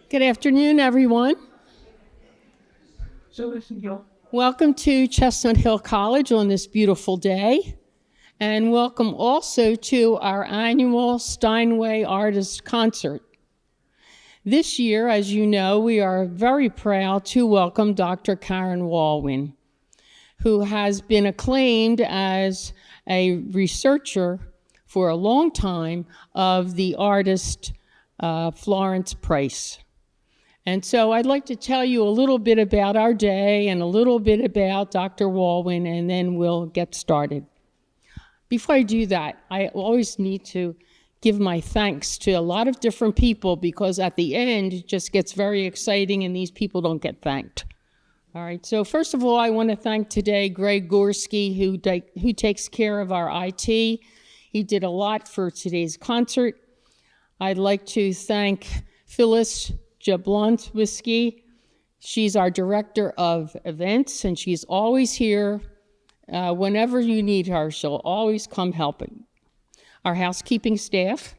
Good afternoon, everyone. Welcome to Chestnut Hill College on this beautiful day. And welcome also to our annual Steinway Artist Concert. This year, as you know, we are very proud to welcome Dr. Karen Walwyn, who has been acclaimed as a researcher for a long time of the artist Florence Price. And so I'd like to tell you a little bit about our day and a little bit about Dr. Walwyn, and then we'll get started. Before I do that, I always need to give my thanks to a lot of different people, because at the end, it just gets very exciting and these people don't get thanked. All right, so first of all, I want to thank today Greg Gorski, who takes care of our IT. He did a lot for today's concert. I'd like to thank Phyllis Jablonski. She's our director of events, and she's always here. Whenever you need her, she'll always come helping. Our housekeeping staff,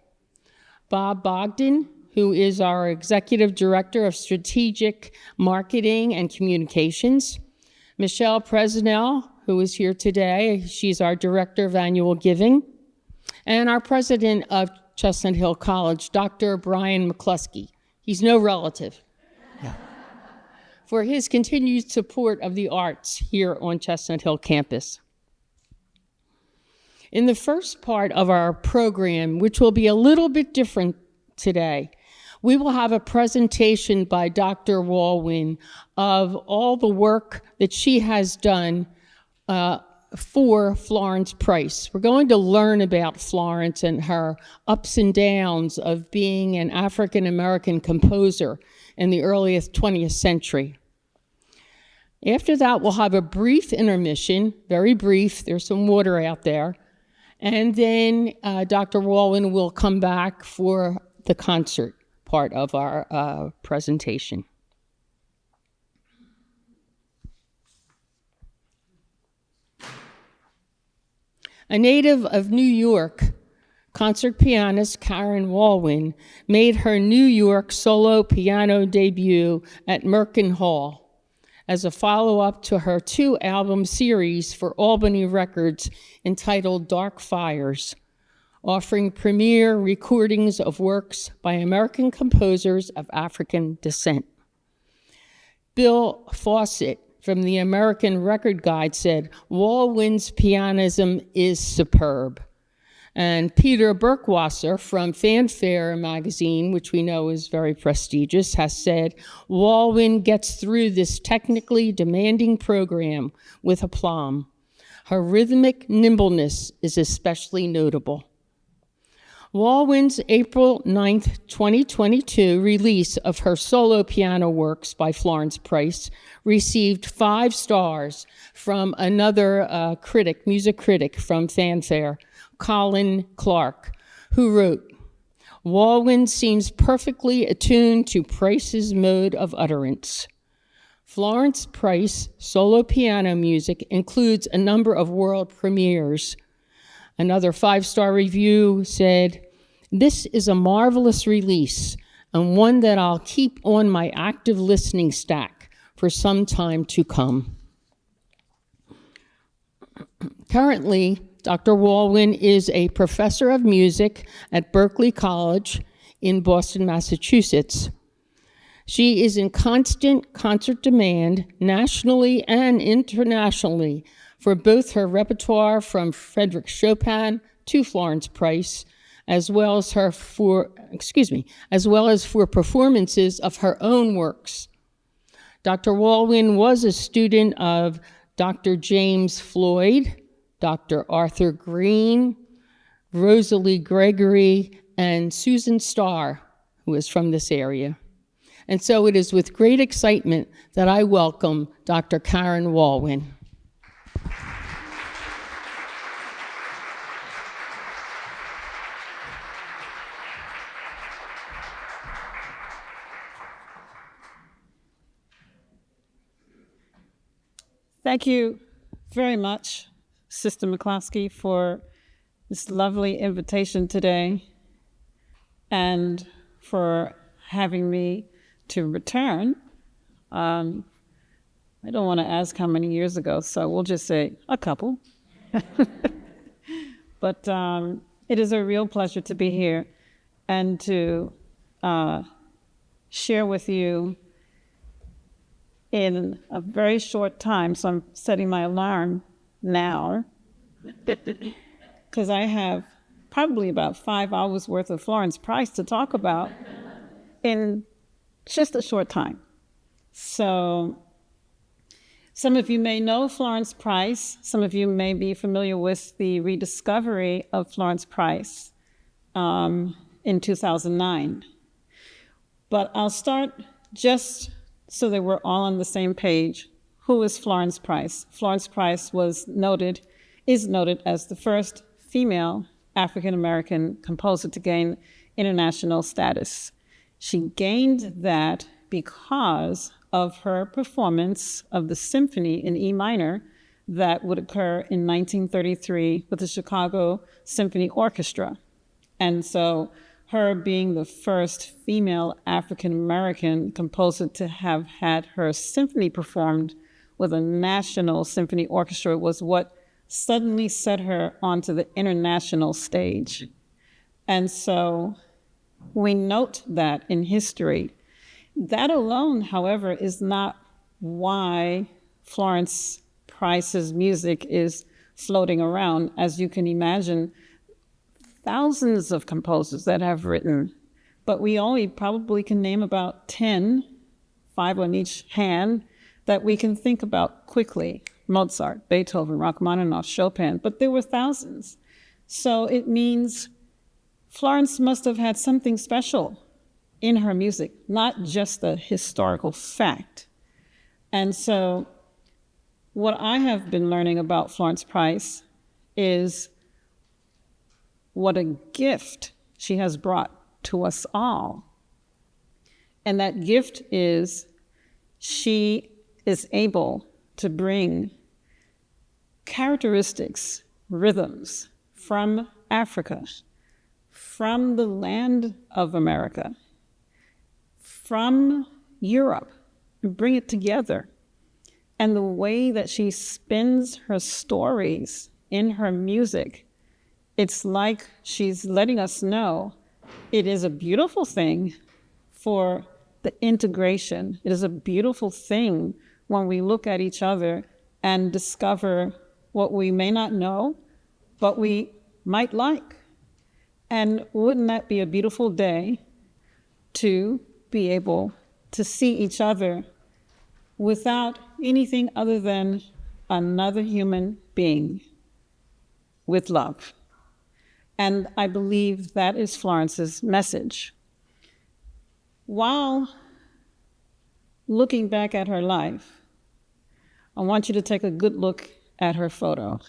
Bob Bogdan, who is our executive director of strategic marketing and communications. Michelle Presnell, who is here today. She's our director of annual giving. And our president of Chestnut Hill College, Dr. Brian McCluskey. He's no relative. Yeah. For his continued support of the arts here on Chestnut Hill campus. In the first part of our program, which will be a little bit different today, we will have a presentation by Dr. Walwyn of all the work that she has done for Florence Price. We're going to learn about Florence and her ups and downs of being an African-American composer in the earliest 20th century. After that, we'll have a brief intermission, very brief, there's some water out there, and then Dr. Walwyn will come back for the concert part of our presentation. A native of New York, concert pianist Karen Walwyn made her New York solo piano debut at Merkin Hall as a follow-up to her two-album series for Albany Records entitled Dark Fires, offering premiere recordings of works by American composers of African descent. Bill Fawcett from the American Record Guide said, Walwyn's pianism is superb. And Peter Berkwasser from Fanfare magazine, which we know is very prestigious, has said, Walwyn gets through this technically demanding program with aplomb. Her rhythmic nimbleness is especially notable. Walwyn's April 9th, 2022 release of her solo piano works by Florence Price received 5 stars from another music critic from Fanfare, Colin Clark, who wrote, Walwyn seems perfectly attuned to Price's mode of utterance. Florence Price solo piano music includes a number of world premieres. Another 5-star review said, this is a marvelous release and one that I'll keep on my active listening stack for some time to come. Currently, Dr. Walwyn is a professor of music at Berklee College in Boston, Massachusetts. She is in constant concert demand nationally and internationally for both her repertoire from Frédéric Chopin to Florence Price, as well as for performances of her own works. Dr. Walwyn was a student of Dr. James Floyd, Dr. Arthur Green, Rosalie Gregory, and Susan Starr, who is from this area. And so it is with great excitement that I welcome Dr. Karen Walwyn. Thank you very much, Sister McCluskey, for this lovely invitation today and for having me to return. I don't want to ask how many years ago, so we'll just say a couple. But it is a real pleasure to be here and to share with you in a very short time. So I'm setting my alarm now because I have probably about 5 hours worth of Florence Price to talk about in just a short time. So some of you may know Florence Price. Some of you may be familiar with the rediscovery of Florence Price in 2009. But I'll start just so that we're all on the same page. Who is Florence Price? Florence Price is noted as the first female African-American composer to gain international status. She gained that because of her performance of the symphony in E minor that would occur in 1933 with the Chicago Symphony Orchestra. And so her being the first female African-American composer to have had her symphony performed with a national symphony orchestra was what suddenly set her onto the international stage. And so we note that in history. That alone, however, is not why Florence Price's music is floating around. As you can imagine, thousands of composers that have written, but we only probably can name about 10, 5 on each hand, that we can think about quickly. Mozart, Beethoven, Rachmaninoff, Chopin, but there were thousands. So it means Florence must have had something special in her music, not just a historical fact. And so what I have been learning about Florence Price is what a gift she has brought to us all. And that gift is she is able to bring characteristics, rhythms from Africa, from the land of America, from Europe, and bring it together. And the way that she spins her stories in her music, it's like she's letting us know it is a beautiful thing for the integration. It is a beautiful thing when we look at each other and discover what we may not know, but we might like. And wouldn't that be a beautiful day to be able to see each other without anything other than another human being with love? And I believe that is Florence's message. While looking back at her life, I want you to take a good look at her photo.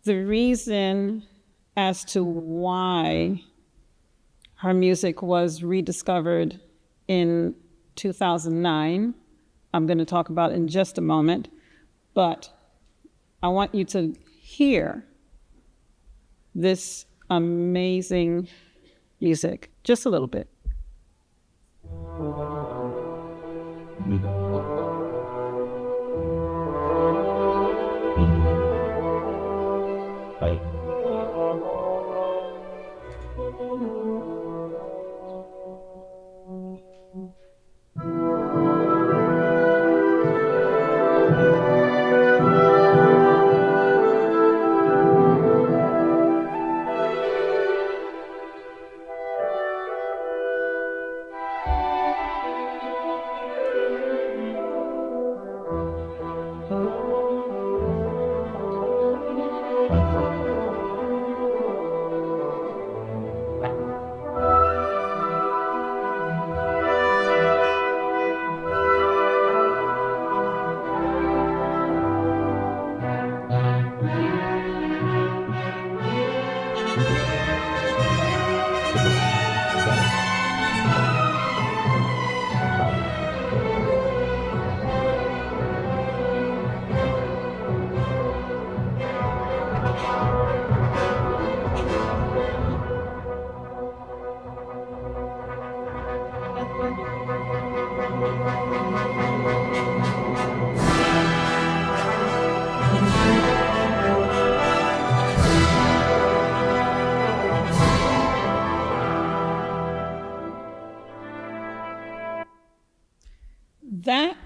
The reason as to why her music was rediscovered in 2009, I'm going to talk about in just a moment, but I want you to hear this amazing music, just a little bit.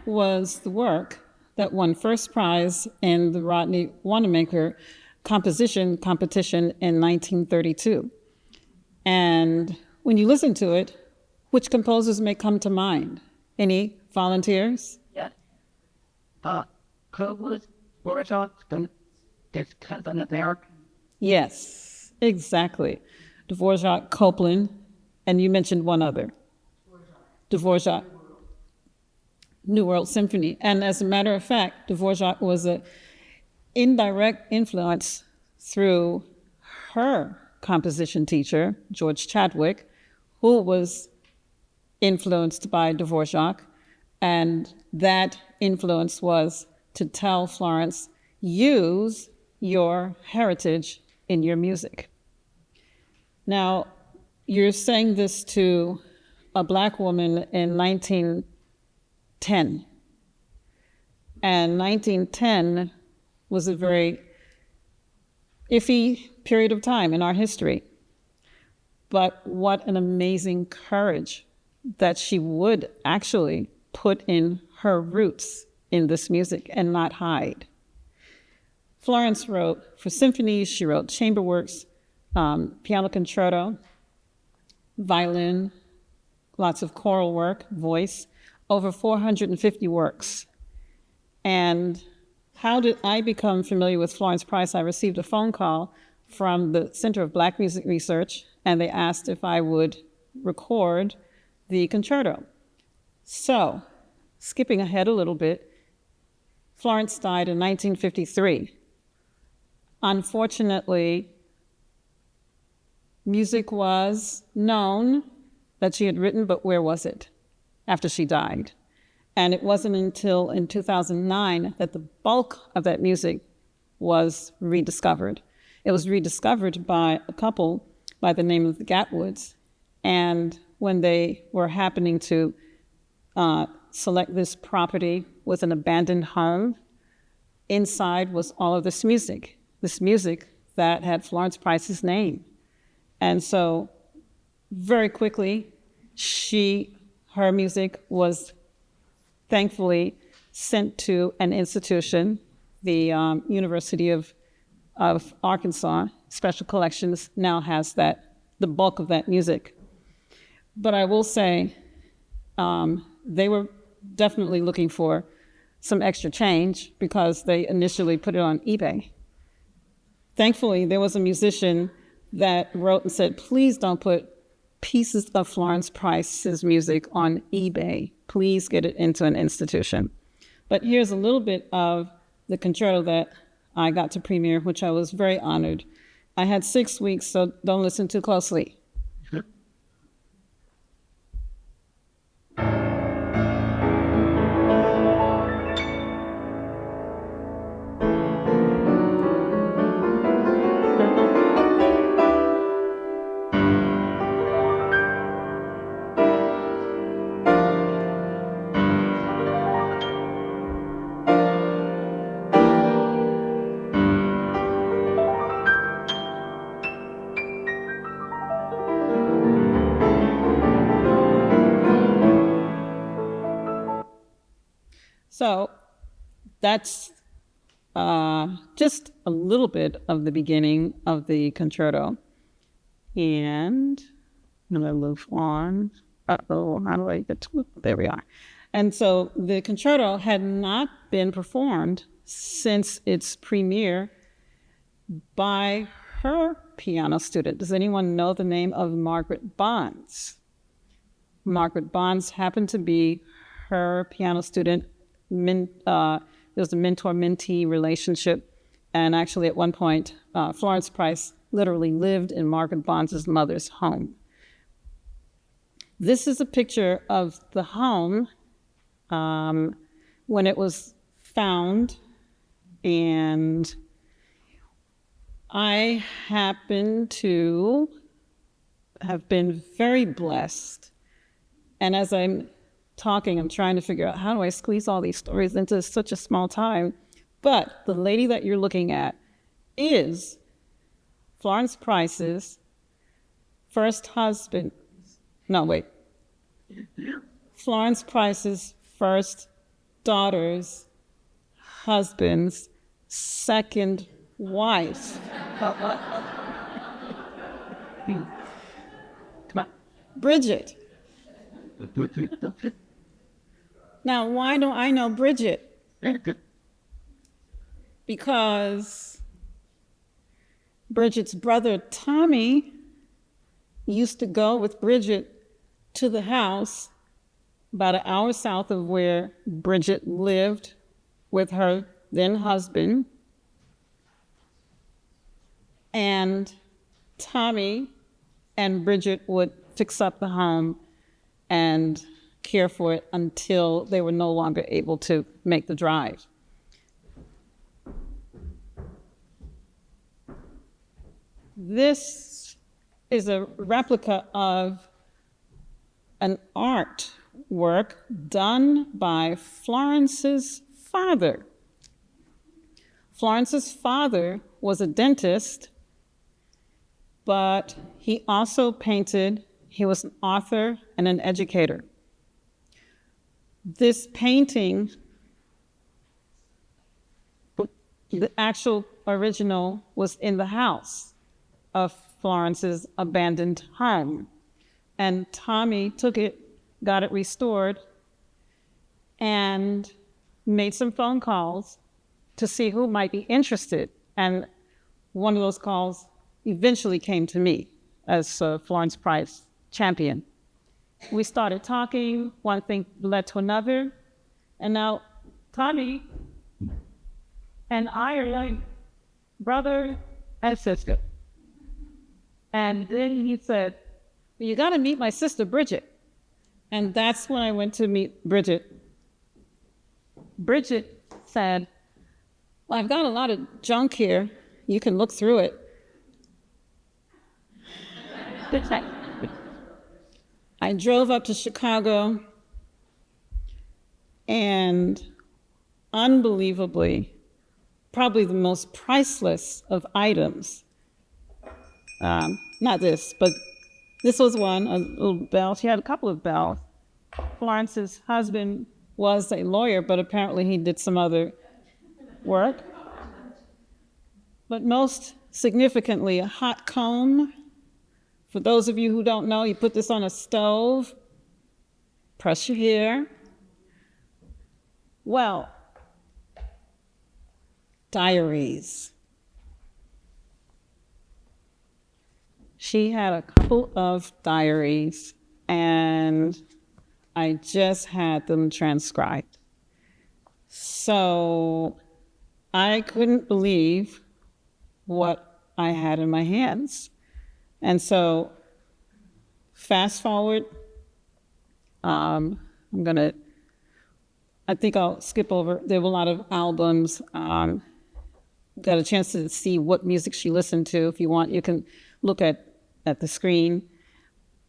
was the work that won first prize in the Rodney Wanamaker composition competition in 1932. And when you listen to it, which composers may come to mind? Any volunteers? Yeah. Copeland, Dvorak, it's kind of an American. Yes, exactly. Dvorak, Copeland, and you mentioned one other. Dvorak. New World Symphony. And as a matter of fact, Dvorak was an indirect influence through her composition teacher, George Chadwick, who was influenced by Dvorak. And that influence was to tell Florence, use your heritage in your music. Now, you're saying this to a Black woman in 1910. And 1910 was a very iffy period of time in our history. But what an amazing courage that she would actually put in her roots in this music and not hide. Florence wrote for symphonies, she wrote chamber works, piano concerto, violin, lots of choral work, voice, over 450 works. And how did I become familiar with Florence Price? I received a phone call from the Center of Black Music Research, and they asked if I would record the concerto. So, skipping ahead a little bit, Florence died in 1953. Unfortunately, music was known that she had written, but where was it after she died? And it wasn't until in 2009 that the bulk of that music was rediscovered. It was rediscovered by a couple by the name of the Gatwoods. And when they were happening to select this property with an abandoned home, inside was all of this music that had Florence Price's name. And so very quickly, her music was thankfully sent to an institution, the University of Arkansas Special Collections now has the bulk of that music. But I will say, they were definitely looking for some extra change because they initially put it on eBay. Thankfully, there was a musician that wrote and said, please don't put pieces of Florence Price's music on eBay. Please get it into an institution. But here's a little bit of the concerto that I got to premiere, which I was very honored. I had 6 weeks, so don't listen too closely. So that's just a little bit of the beginning of the concerto. And I'm going to move on. Uh-oh, how do I get to, there we are. And so the concerto had not been performed since its premiere by her piano student. Does anyone know the name of Margaret Bonds? Margaret Bonds happened to be her piano student. There was a mentor-mentee relationship, and actually at one point, Florence Price literally lived in Margaret Bonds' mother's home. This is a picture of the home when it was found, and I happen to have been very blessed, and as I'm talking, I'm trying to figure out how do I squeeze all these stories into such a small time. But the lady that you're looking at is Florence Price's first husband. No, wait. Florence Price's first daughter's husband's second wife. Bridget. Now, why do I know Bridget? Because Bridget's brother, Tommy, used to go with Bridget to the house about an hour south of where Bridget lived with her then husband. And Tommy and Bridget would fix up the home and care for it until they were no longer able to make the drive. This is a replica of an artwork done by Florence's father. Florence's father was a dentist, but he also painted. He was an author and an educator. This painting, the actual original, was in the house of Florence's abandoned home. And Tommy took it, got it restored, and made some phone calls to see who might be interested. And one of those calls eventually came to me as Florence Price champion. We started talking, one thing led to another, and now Tommy and I are like brother and sister. And then he said, well, you got to meet my sister, Bridget. And that's when I went to meet Bridget. Bridget said, well, I've got a lot of junk here. You can look through it. I drove up to Chicago, and unbelievably, probably the most priceless of items, not this, but this was one, a little bell. She had a couple of bells. Florence's husband was a lawyer, but apparently he did some other work. But most significantly, a hot comb. For those of you who don't know, you put this on a stove, press your hair. Well, diaries. She had a couple of diaries, and I just had them transcribed. So I couldn't believe what I had in my hands. And so fast forward, I think I'll skip over. There were a lot of albums. Got a chance to see what music she listened to. If you want, you can look at the screen.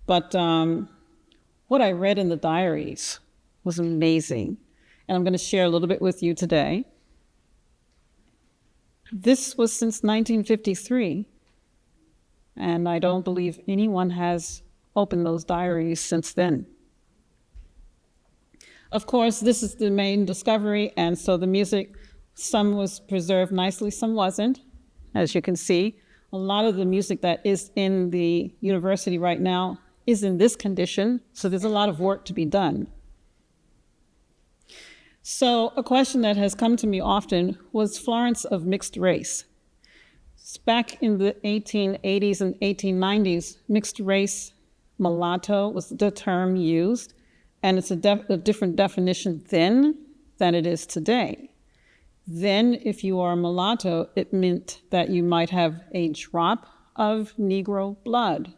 But what I read in the diaries was amazing. And I'm going to share a little bit with you today. This was since 1953. And I don't believe anyone has opened those diaries since then. Of course, this is the main discovery, and so the music, some was preserved nicely, some wasn't, as you can see. A lot of the music that is in the university right now is in this condition, so there's a lot of work to be done. So a question that has come to me often, was Florence of mixed race? Back in the 1880s and 1890s, mixed race, mulatto was the term used, and it's a different definition then than it is today. Then, if you are a mulatto, it meant that you might have a drop of Negro blood,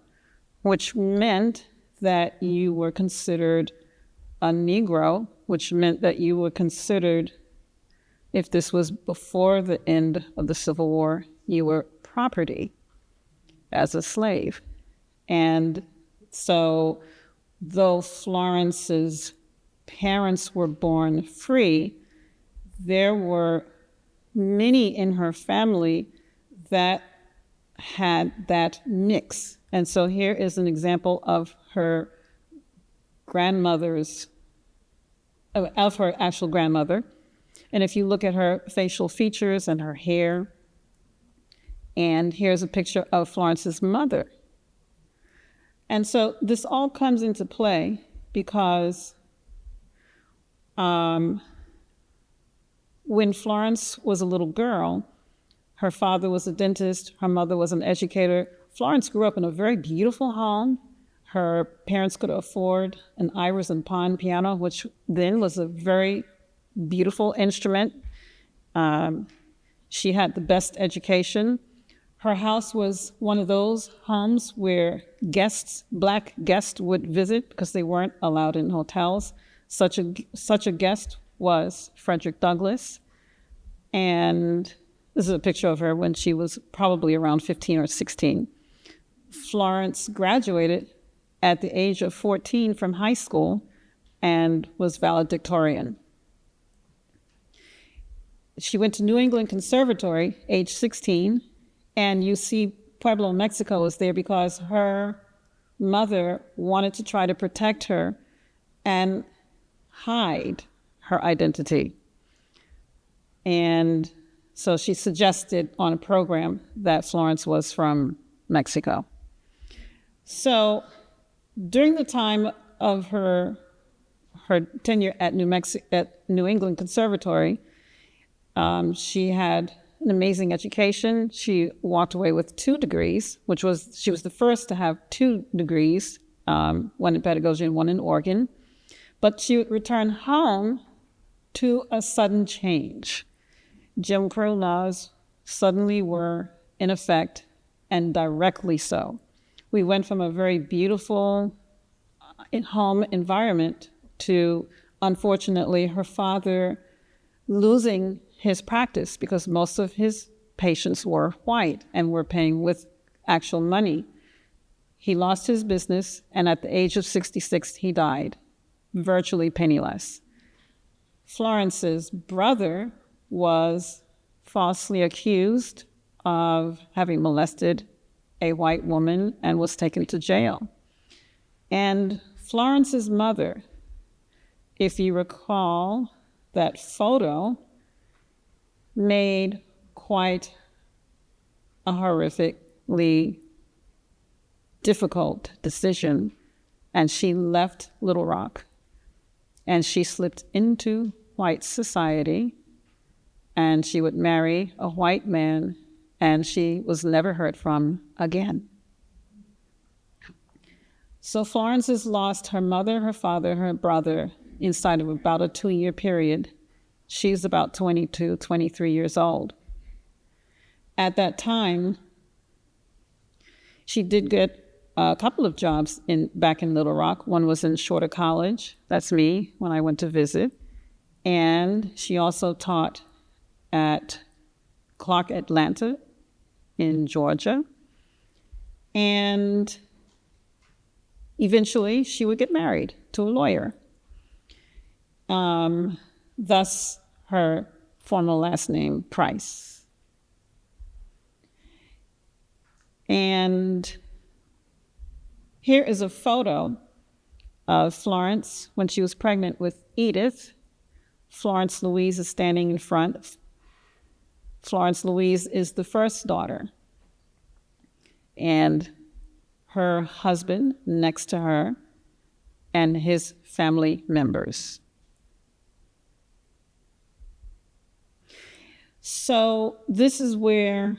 which meant that you were considered a Negro, which meant that you were considered, if this was before the end of the Civil War, you were property as a slave. And so, though Florence's parents were born free, there were many in her family that had that mix. And so here is an example of her grandmother's of her actual grandmother. And if you look at her facial features and her hair, and here's a picture of Florence's mother. And so this all comes into play because when Florence was a little girl, her father was a dentist, her mother was an educator. Florence grew up in a very beautiful home. Her parents could afford an Iris and Pond piano, which then was a very beautiful instrument. She had the best education. Her house was one of those homes where black guests would visit because they weren't allowed in hotels. Such a guest was Frederick Douglass. And this is a picture of her when she was probably around 15 or 16. Florence graduated at the age of 14 from high school and was valedictorian. She went to New England Conservatory, age 16, and you see Pueblo, Mexico is there because her mother wanted to try to protect her and hide her identity. And so she suggested on a program that Florence was from Mexico. So during the time of her tenure at New England Conservatory, she had an amazing education. She walked away with 2 degrees, she was the first to have 2 degrees, one in pedagogy and one in organ. But she would return home to a sudden change. Jim Crow laws suddenly were in effect, and directly so. We went from a very beautiful home environment to, unfortunately, her father losing his practice because most of his patients were white and were paying with actual money. He lost his business, and at the age of 66, he died, virtually penniless. Florence's brother was falsely accused of having molested a white woman and was taken to jail. And Florence's mother, if you recall that photo, made quite a horrifically difficult decision, and she left Little Rock and she slipped into white society, and she would marry a white man, and she was never heard from again. So Florence has lost her mother, her father, her brother inside of about a 2-year period. She's about 22, 23 years old. At that time, she did get a couple of jobs back in Little Rock. One was in Shorter College, that's me, when I went to visit. And she also taught at Clark Atlanta in Georgia. And eventually she would get married to a lawyer. Thus her formal last name, Price. And here is a photo of Florence when she was pregnant with Edith. Florence Louise is standing in front. Florence Louise is the first daughter, and her husband next to her and his family members. So this is where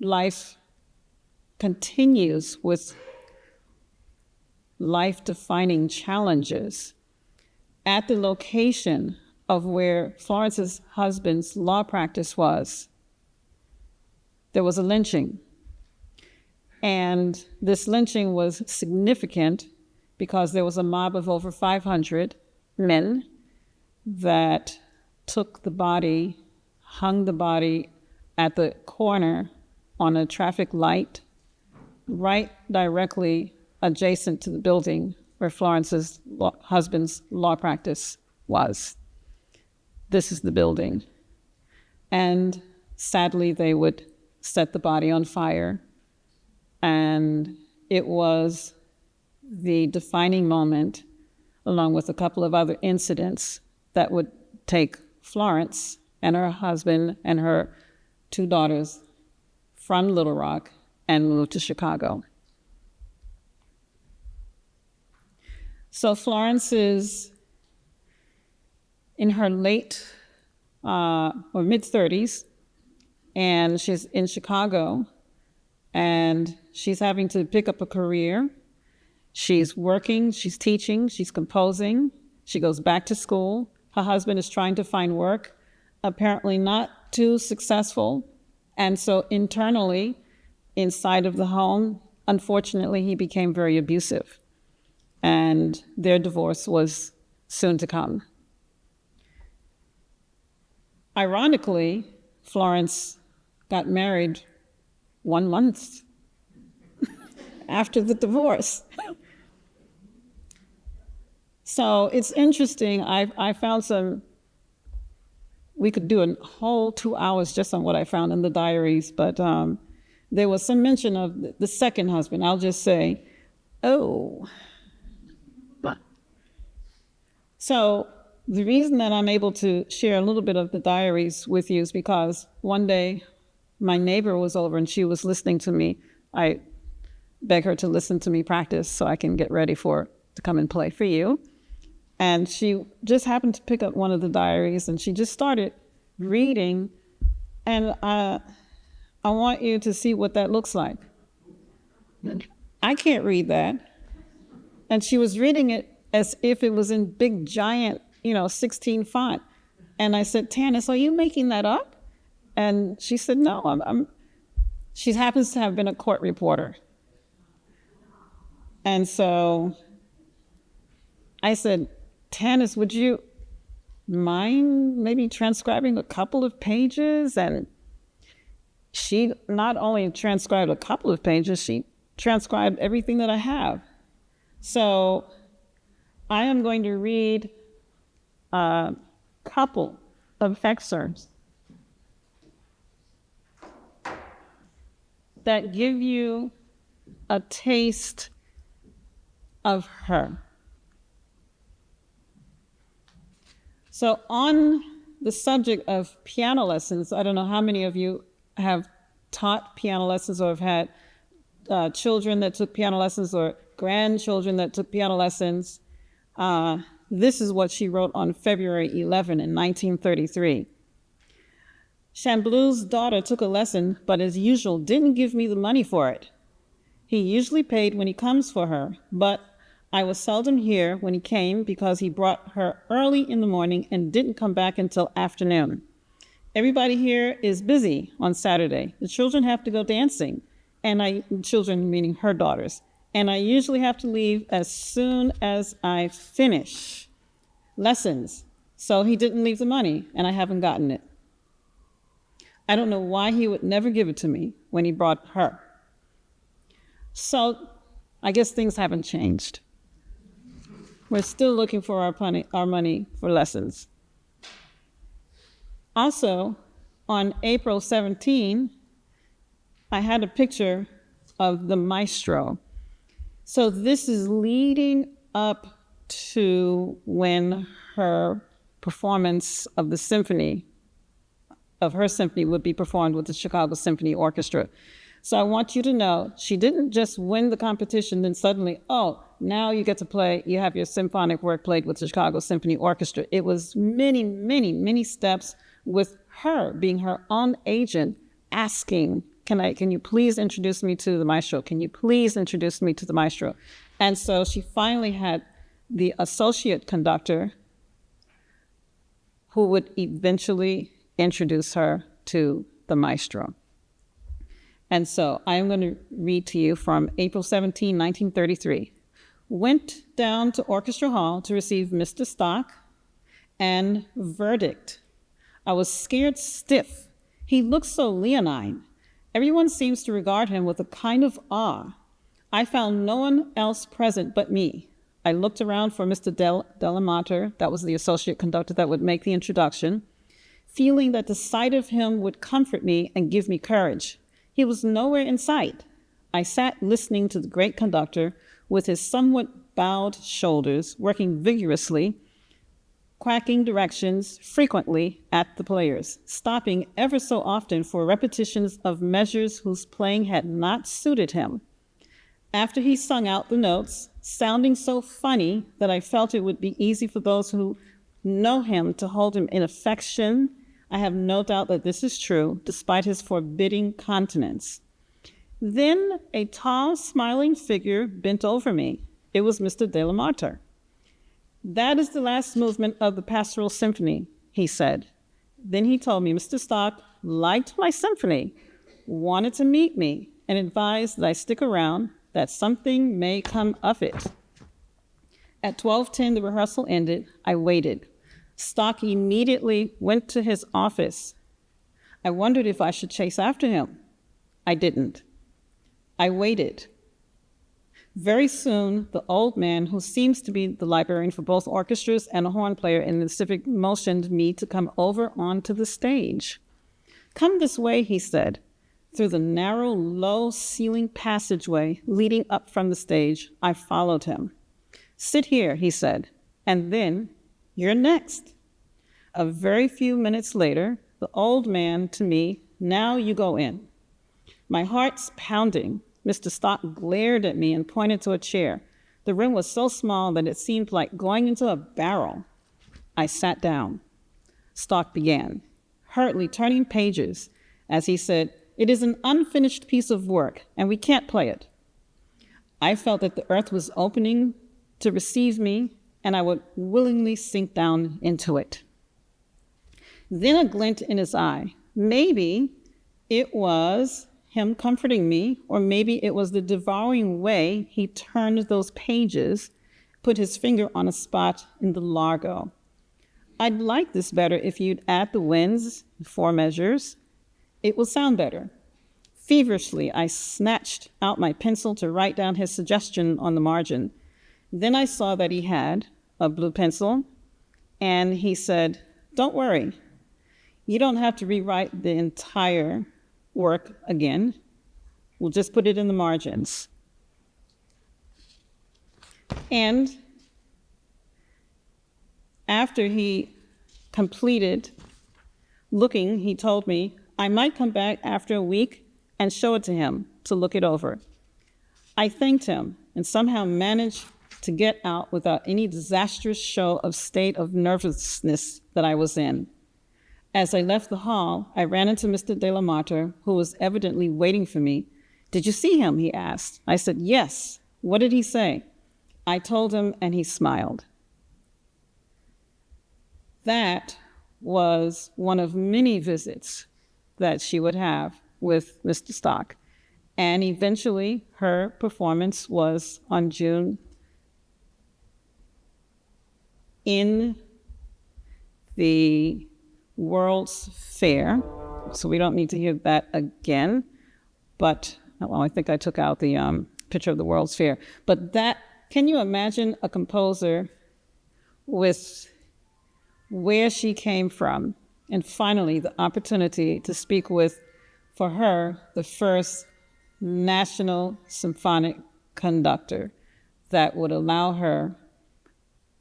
life continues with life-defining challenges. At the location of where Florence's husband's law practice was, there was a lynching. And this lynching was significant because there was a mob of over 500 men that took the body, hung the body at the corner on a traffic light, right directly adjacent to the building where Florence's husband's law practice was. This is the building. And sadly, they would set the body on fire. And it was the defining moment along with a couple of other incidents that would take Florence and her husband and her 2 daughters from Little Rock and move to Chicago. So Florence is in her late or mid-30s, and she's in Chicago, and she's having to pick up a career. She's working, she's teaching, she's composing. She goes back to school. Her husband is trying to find work, apparently not too successful. And so internally, inside of the home, unfortunately, he became very abusive. And their divorce was soon to come. Ironically, Florence got married 1 month after the divorce. So it's interesting. I found some, we could do a whole 2 hours just on what I found in the diaries, but there was some mention of the second husband. I'll just say, oh. So the reason that I'm able to share a little bit of the diaries with you is because one day my neighbor was over and she was listening to me. I begged her to listen to me practice so I can get ready to come and play for you. And she just happened to pick up one of the diaries and she just started reading. And I want you to see what that looks like. I can't read that. And she was reading it as if it was in big, giant, 16 font. And I said, Tanis, are you making that up? And she said, no, she happens to have been a court reporter. And so I said, Tanis, would you mind maybe transcribing a couple of pages? And she not only transcribed a couple of pages, she transcribed everything that I have. So I am going to read a couple of excerpts that give you a taste of her. So on the subject of piano lessons, I don't know how many of you have taught piano lessons or have had children that took piano lessons or grandchildren that took piano lessons. This is what she wrote on February 11 in 1933. Chamblou's daughter took a lesson, but as usual, didn't give me the money for it. He usually paid when he comes for her, but I was seldom here when he came because he brought her early in the morning and didn't come back until afternoon. Everybody here is busy on Saturday. The children have to go dancing, children meaning her daughters, and I usually have to leave as soon as I finish lessons. So he didn't leave the money, and I haven't gotten it. I don't know why he would never give it to me when he brought her. So I guess things haven't changed. We're still looking for our money for lessons. Also, on April 17, I had a picture of the maestro. So this is leading up to when her performance of her symphony would be performed with the Chicago Symphony Orchestra. So I want you to know, she didn't just win the competition, then suddenly, now you get to you have your symphonic work played with the Chicago Symphony Orchestra. It was many, many, many steps with her being her own agent, asking, can you please introduce me to the maestro? Can you please introduce me to the maestro? And so she finally had the associate conductor who would eventually introduce her to the maestro. And so I am going to read to you from April 17, 1933. Went down to Orchestra Hall to receive Mr. Stock and verdict. I was scared stiff. He looked so leonine. Everyone seems to regard him with a kind of awe. I found no one else present but me. I looked around for Mr. Delamater, that was the associate conductor that would make the introduction, feeling that the sight of him would comfort me and give me courage. He was nowhere in sight. I sat listening to the great conductor, with his somewhat bowed shoulders, working vigorously, quacking directions frequently at the players, stopping ever so often for repetitions of measures whose playing had not suited him. After he sung out the notes, sounding so funny that I felt it would be easy for those who know him to hold him in affection, I have no doubt that this is true, despite his forbidding countenance. Then a tall, smiling figure bent over me. It was Mr. de la Mata. "That is the last movement of the Pastoral Symphony," he said. Then he told me Mr. Stock liked my symphony, wanted to meet me, and advised that I stick around, that something may come of it. At 12:10, the rehearsal ended. I waited. Stock immediately went to his office. I wondered if I should chase after him. I didn't. I waited. Very soon, the old man, who seems to be the librarian for both orchestras and a horn player in the Civic, motioned me to come over onto the stage. "Come this way," he said. Through the narrow, low-ceiling passageway leading up from the stage, I followed him. "Sit here," he said, "and then you're next." A very few minutes later, the old man to me, "Now you go in." My heart's pounding. Mr. Stock glared at me and pointed to a chair. The room was so small that it seemed like going into a barrel. I sat down. Stock began, hurriedly turning pages, as he said, "It is an unfinished piece of work, and we can't play it." I felt that the earth was opening to receive me, and I would willingly sink down into it. Then a glint in his eye. Maybe it was him comforting me, or maybe it was the devouring way he turned those pages, put his finger on a spot in the Largo. "I'd like this better if you'd add the winds, 4 measures. It will sound better." Feverishly, I snatched out my pencil to write down his suggestion on the margin. Then I saw that he had a blue pencil, and he said, "Don't worry. You don't have to rewrite the entire work again. We'll just put it in the margins." And after he completed looking, he told me I might come back after a week and show it to him to look it over. I thanked him and somehow managed to get out without any disastrous show of state of nervousness that I was in. As I left the hall, I ran into Mr. de la Mata, who was evidently waiting for me. "Did you see him?" he asked. I said, "Yes." "What did he say?" I told him, and he smiled. That was one of many visits that she would have with Mr. Stock. And eventually, her performance was on June in the World's Fair, so we don't need to hear that again, but, well, I think I took out the picture of the World's Fair. But that, can you imagine a composer with where she came from, and finally the opportunity to speak with, for her, the first national symphonic conductor that would allow her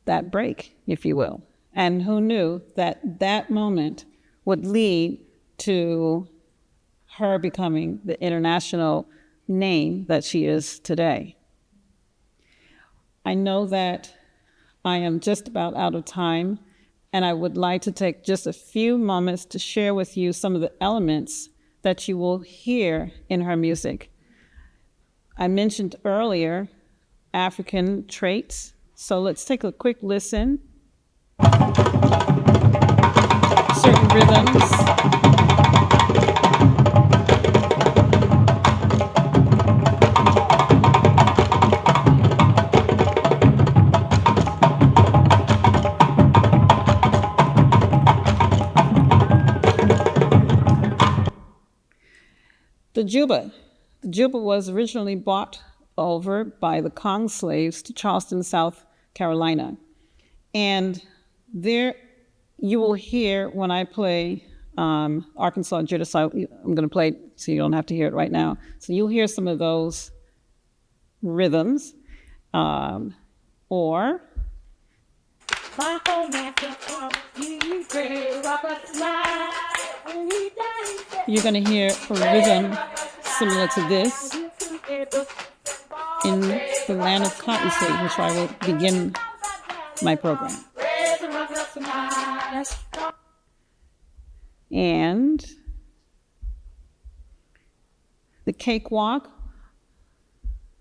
that break, if you will. And who knew that that moment would lead to her becoming the international name that she is today. I know that I am just about out of time, and I would like to take just a few moments to share with you some of the elements that you will hear in her music. I mentioned earlier African traits, so let's take a quick listen. Certain rhythms. The juba. The juba was originally brought over by the Kong slaves to Charleston, South Carolina. And there you will hear when I play Arkansas Jutta, so I'm going to play it so you don't have to hear it right now. So you'll hear some of those rhythms. Or you're going to hear a rhythm similar to this in the land of Cottonseed, which I will begin my program. And the cakewalk.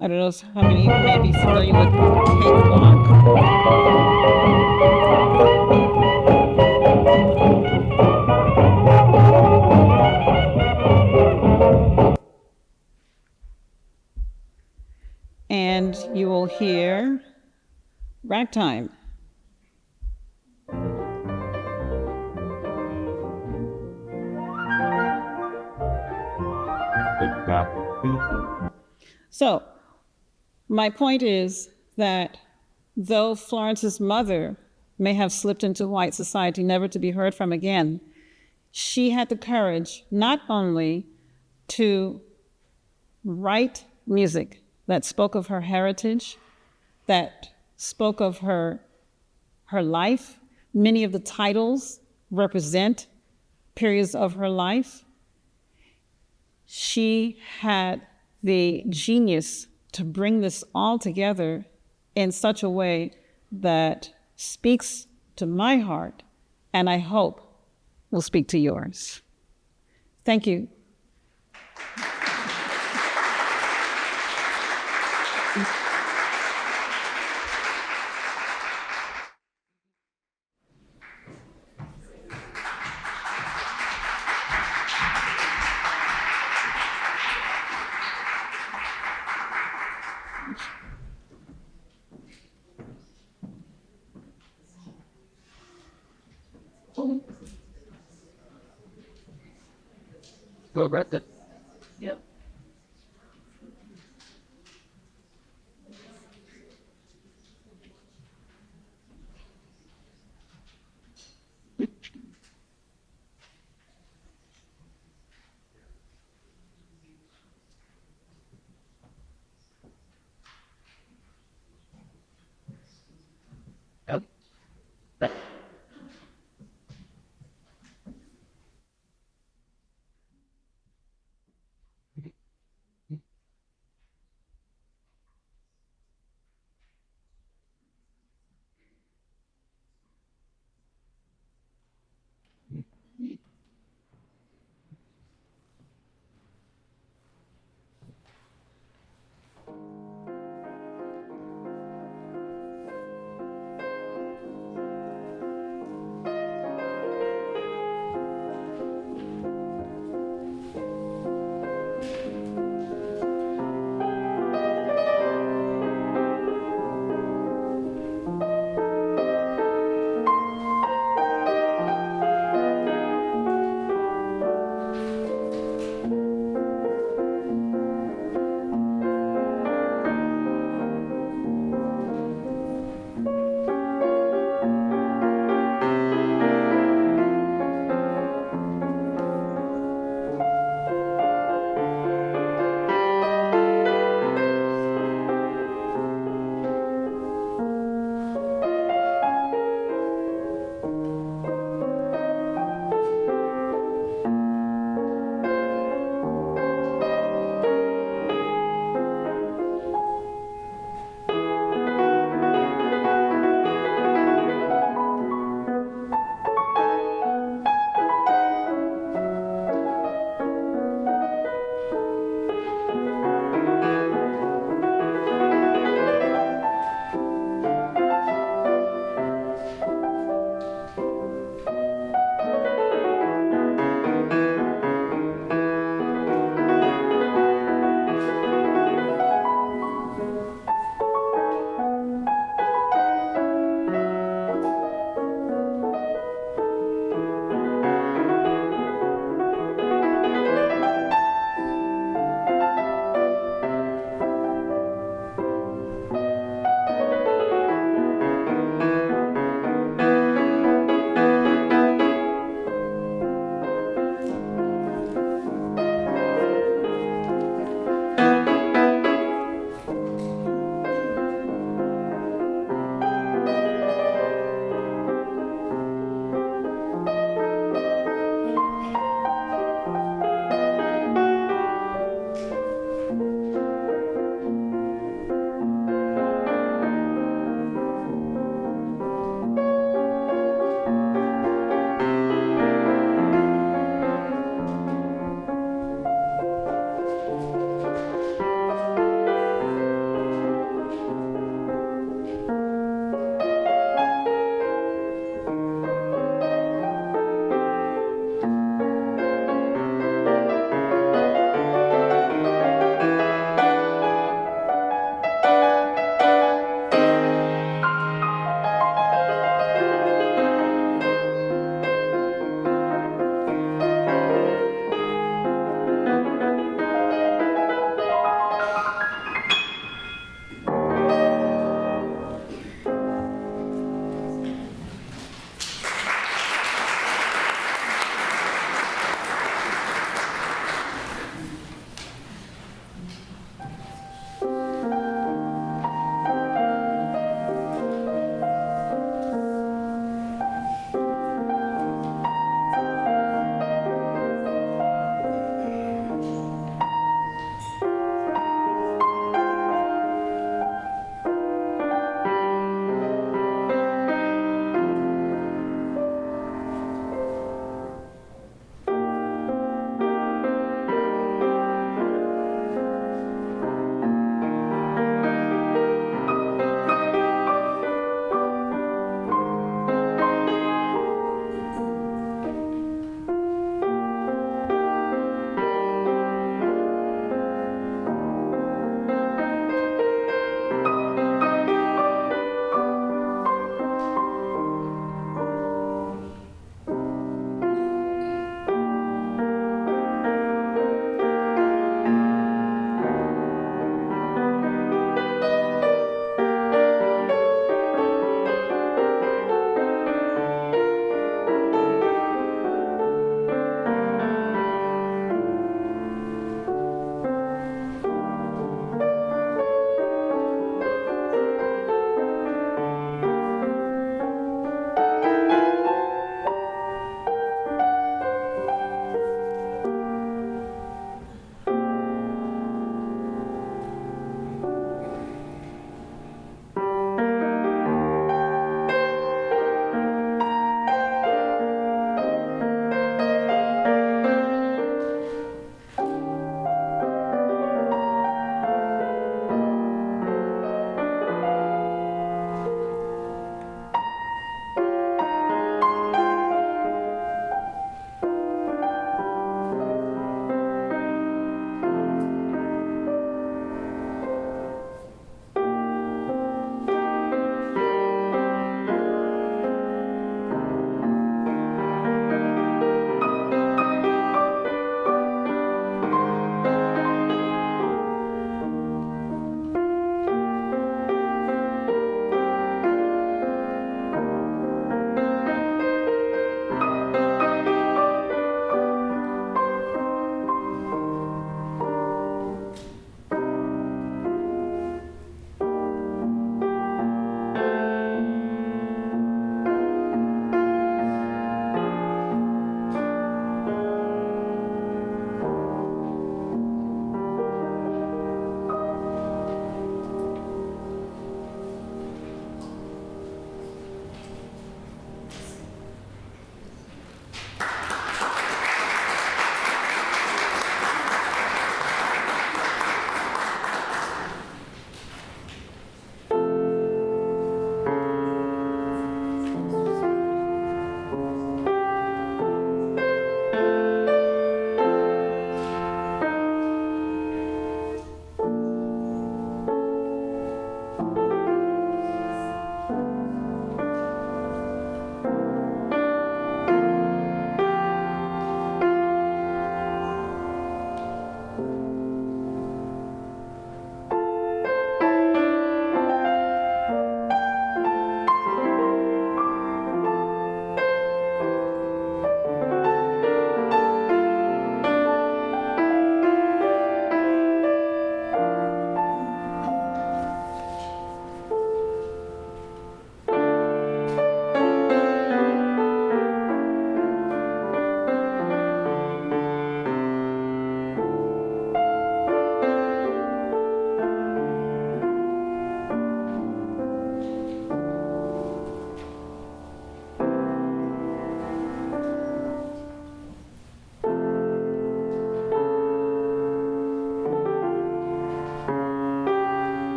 I don't know how many may be familiar with cakewalk. And you will hear ragtime. So, my point is that though Florence's mother may have slipped into white society, never to be heard from again, she had the courage not only to write music that spoke of her heritage, that spoke of her life. Many of the titles represent periods of her life. She had the genius to bring this all together in such a way that speaks to my heart, and I hope will speak to yours. Thank you. Go right there. Yep. Yep.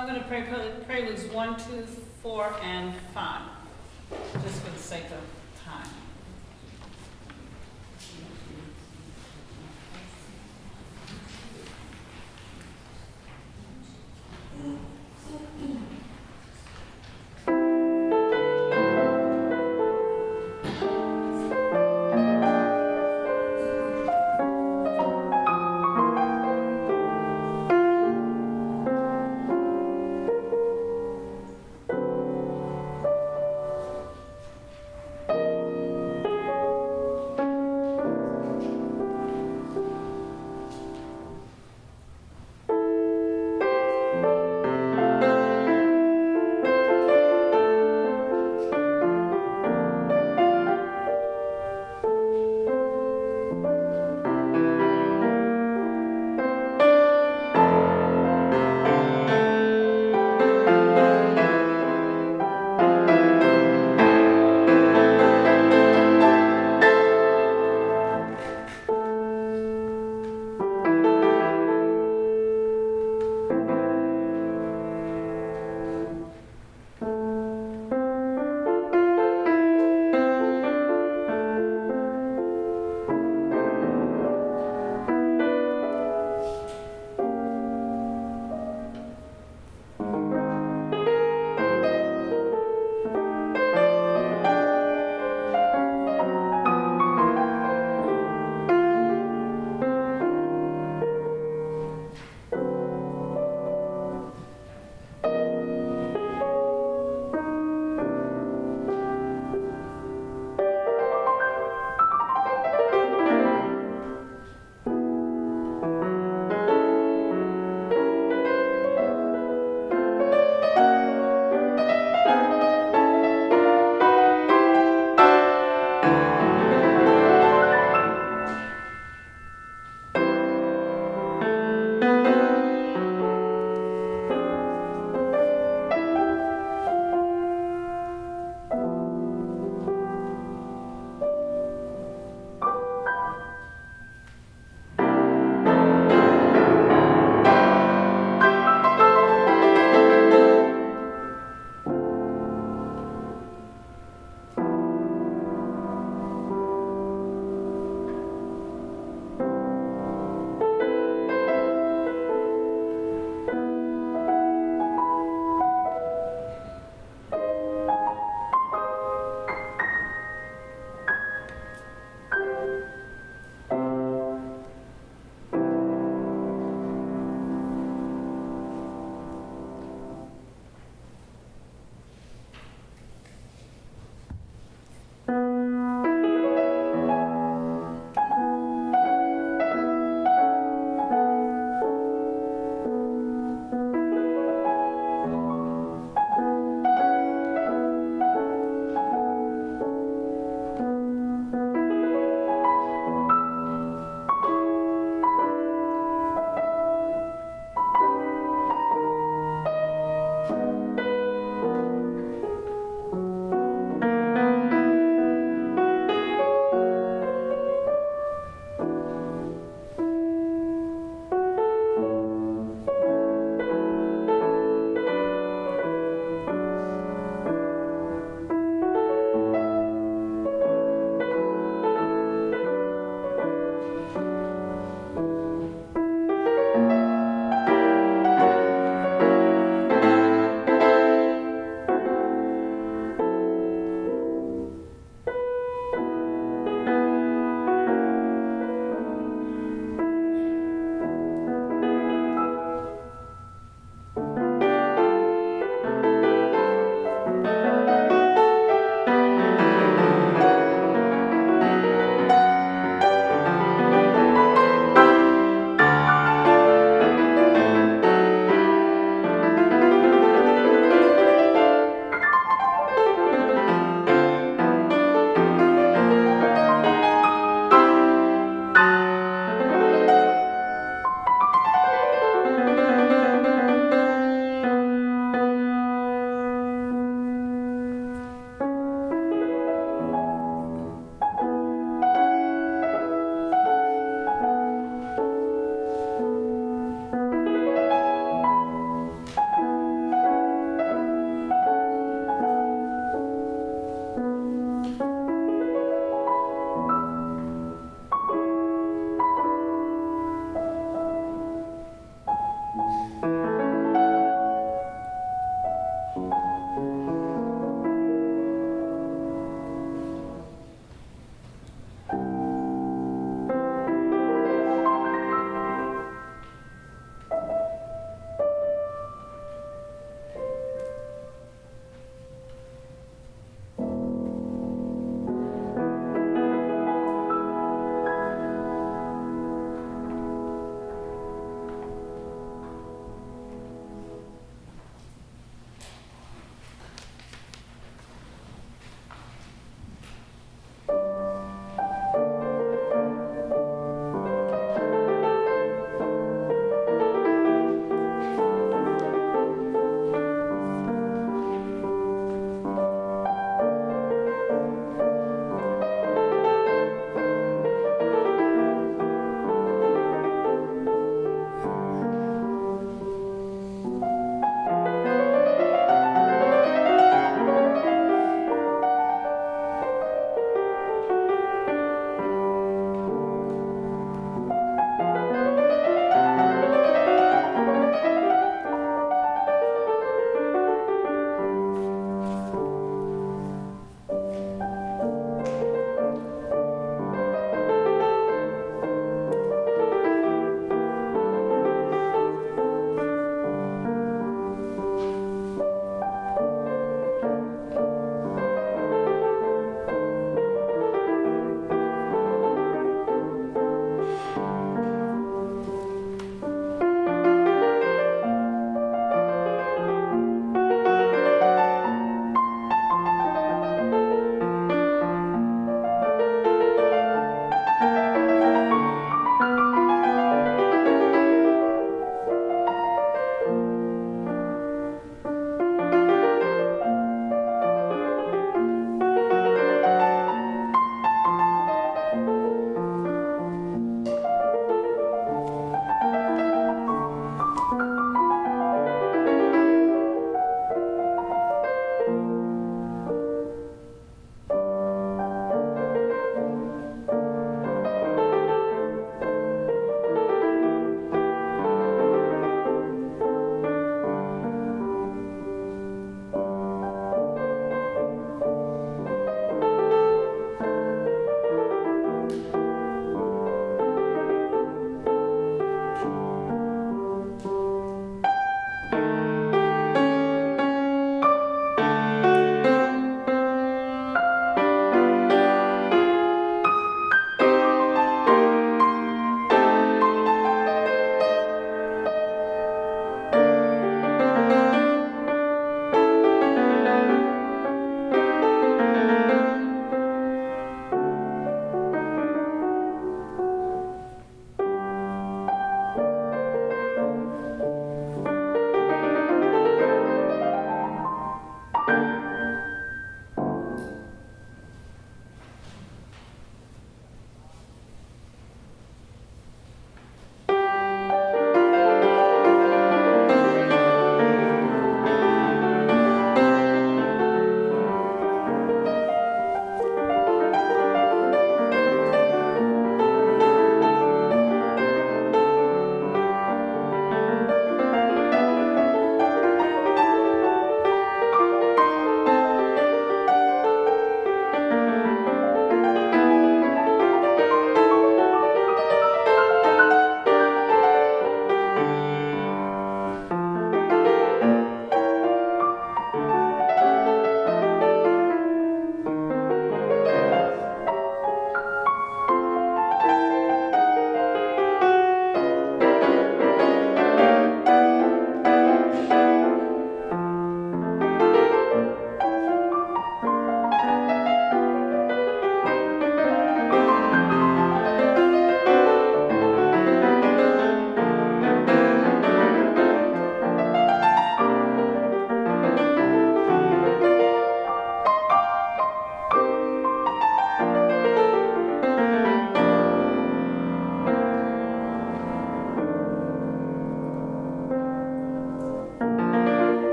I'm going to pray preludes 1, 2, 4, and 5, just for the sake of time.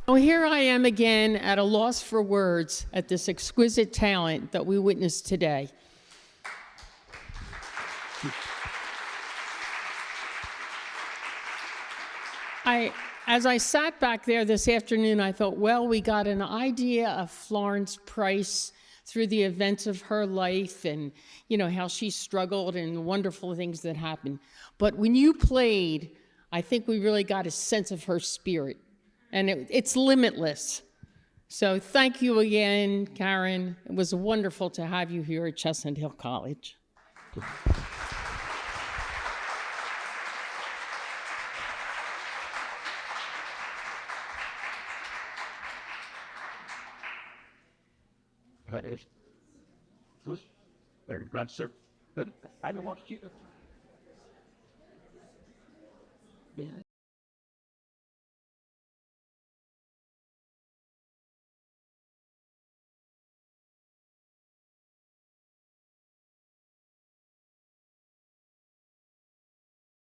So here I am again at a loss for words at this exquisite talent that we witnessed today. As I sat back there this afternoon, I thought, well, we got an idea of Florence Price through the events of her life and, how she struggled and the wonderful things that happened. But when you played, I think we really got a sense of her spirit. And it's limitless. So thank you again, Karen. It was wonderful to have you here at Chestnut Hill College. Very glad, sir. I don't want you to.